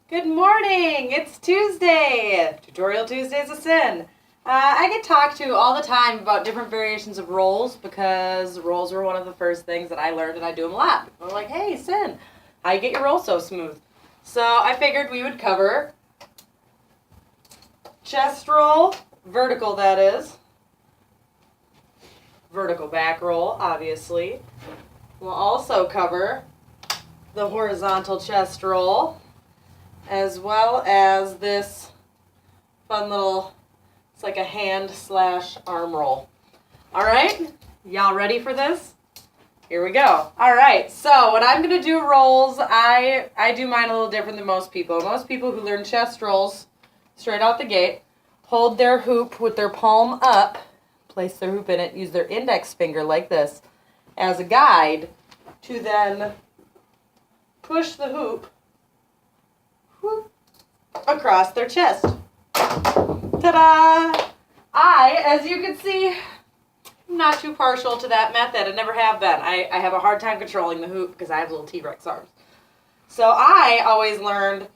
Good morning! It's Tuesday! Tutorial Tuesdays of Sin. I get talked to all the time about different variations of rolls because rolls were one of the first things that I learned and I do them a lot. People are like, hey, Sin, how you get your roll so smooth? So I figured we would cover chest roll, vertical that is, vertical back roll, obviously. We'll also cover the horizontal chest roll, as well as this fun little, it's like a hand/arm roll. All right, y'all ready for this? Here we go. All right, so when I'm gonna do rolls, I do mine a little different than most people. Most people who learn chest rolls straight out the gate hold their hoop with their palm up, place their hoop in it, use their index finger like this as a guide to then push the hoop across their chest. Ta-da! As you can see, I'm not too partial to that method. I never have been. I have a hard time controlling the hoop because I have little T-Rex arms. So I always learned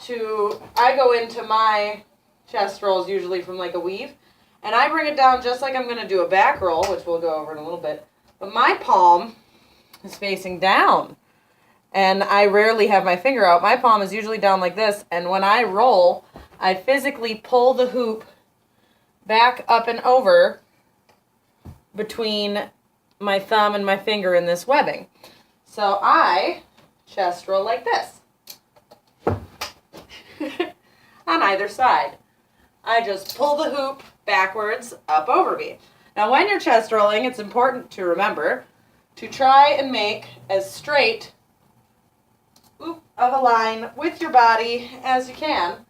I go into my chest rolls usually from like a weave, and I bring it down just like I'm going to do a back roll, which we'll go over in a little bit. But my palm is facing down. And I rarely have my finger out. My palm is usually down like this. And when I roll, I physically pull the hoop back up and over between my thumb and my finger in this webbing. So I chest roll like this. On either side. I just pull the hoop backwards up over me. Now when you're chest rolling, it's important to remember to try and make as straight of a line with your body as you can,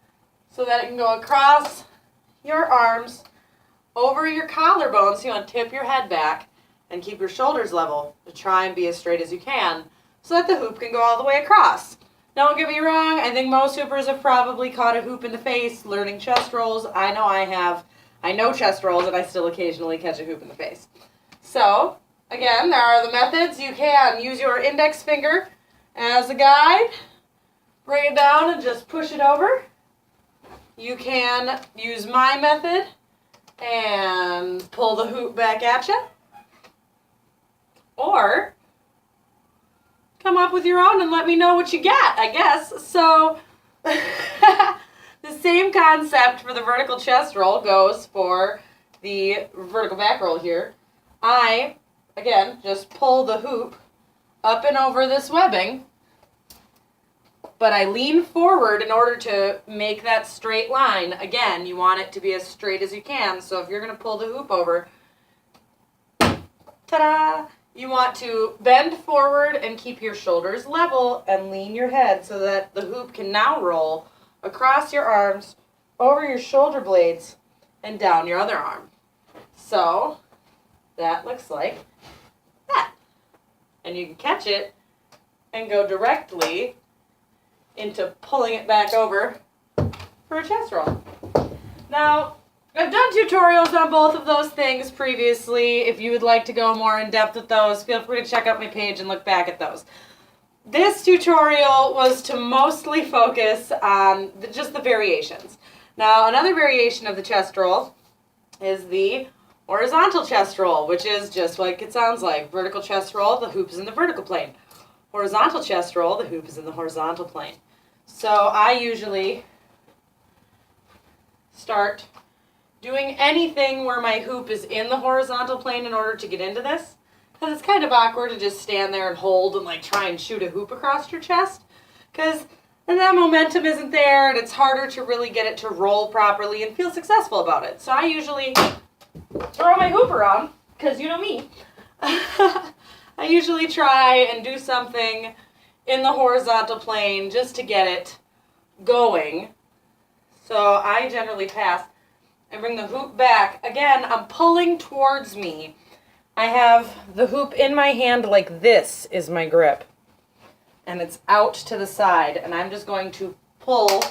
so that it can go across your arms, over your collarbone, so you want to tip your head back and keep your shoulders level to try and be as straight as you can, so that the hoop can go all the way across. Don't get me wrong, I think most hoopers have probably caught a hoop in the face learning chest rolls. I know I have. I know chest rolls, and I still occasionally catch a hoop in the face. So, again, there are the methods. You can use your index finger as a guide, bring it down and just push it over. You can use my method and pull the hoop back at you. Or come up with your own and let me know what you get, I guess. So the same concept for the vertical chest roll goes for the vertical back roll here. I, again, just pull the hoop up and over this webbing, but I lean forward in order to make that straight line. Again, you want it to be as straight as you can, so if you're going to pull the hoop over, ta-da, you want to bend forward and keep your shoulders level and lean your head so that the hoop can now roll across your arms, over your shoulder blades, and down your other arm. So that looks like that. And you can catch it and go directly into pulling it back over for a chest roll. Now, I've done tutorials on both of those things previously. If you would like to go more in depth with those, feel free to check out my page and look back at those. This tutorial was to mostly focus on just the variations. Now, another variation of the chest roll is the horizontal chest roll, which is just like it sounds like. Vertical chest roll, the hoop is in the vertical plane. Horizontal chest roll, the hoop is in the horizontal plane. So I usually start doing anything where my hoop is in the horizontal plane in order to get into this, because it's kind of awkward to just stand there and hold and like try and shoot a hoop across your chest, because then that momentum isn't there and it's harder to really get it to roll properly and feel successful about it. So I usually throw my hoop around, because you know me. I usually try and do something in the horizontal plane just to get it going. So I generally pass and bring the hoop back. Again, I'm pulling towards me. I have the hoop in my hand like this is my grip. And it's out to the side. And I'm just going to pull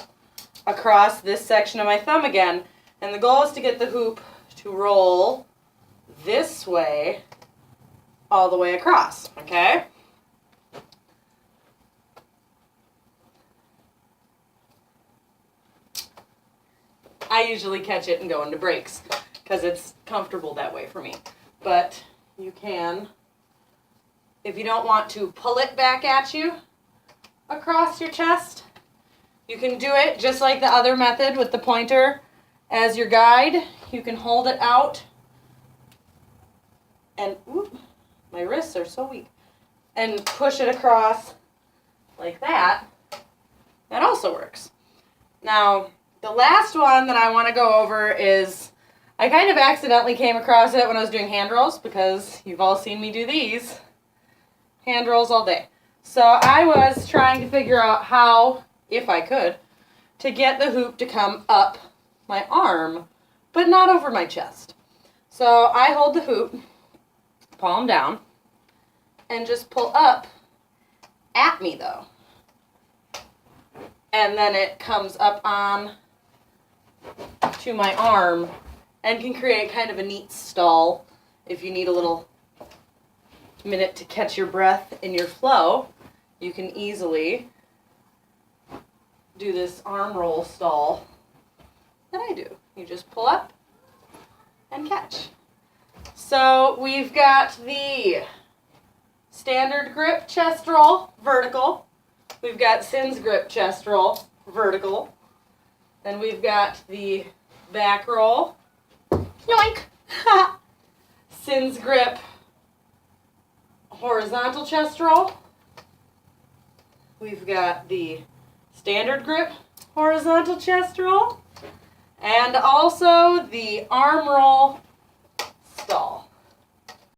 across this section of my thumb again. And the goal is to get the hoop to roll this way all the way across, okay? I usually catch it and go into breaks because it's comfortable that way for me. But you can, if you don't want to pull it back at you across your chest, you can do it just like the other method with the pointer as your guide. You can hold it out and, oop, my wrists are so weak, and push it across like that. That also works. Now, the last one that I want to go over is, I kind of accidentally came across it when I was doing hand rolls because you've all seen me do these. Hand rolls all day. So I was trying to figure out how, if I could, to get the hoop to come up my arm, but not over my chest. So I hold the hoop, palm down, and just pull up at me though. And then it comes up on to my arm and can create kind of a neat stall if you need a little minute to catch your breath in your flow. You can easily do this arm roll stall that I do. You just pull up and catch. So we've got the standard grip chest roll, vertical. We've got Sin's grip chest roll, vertical. Then we've got the back roll, yoink. Sin's grip, horizontal chest roll. We've got the standard grip, horizontal chest roll. And also the arm roll stall.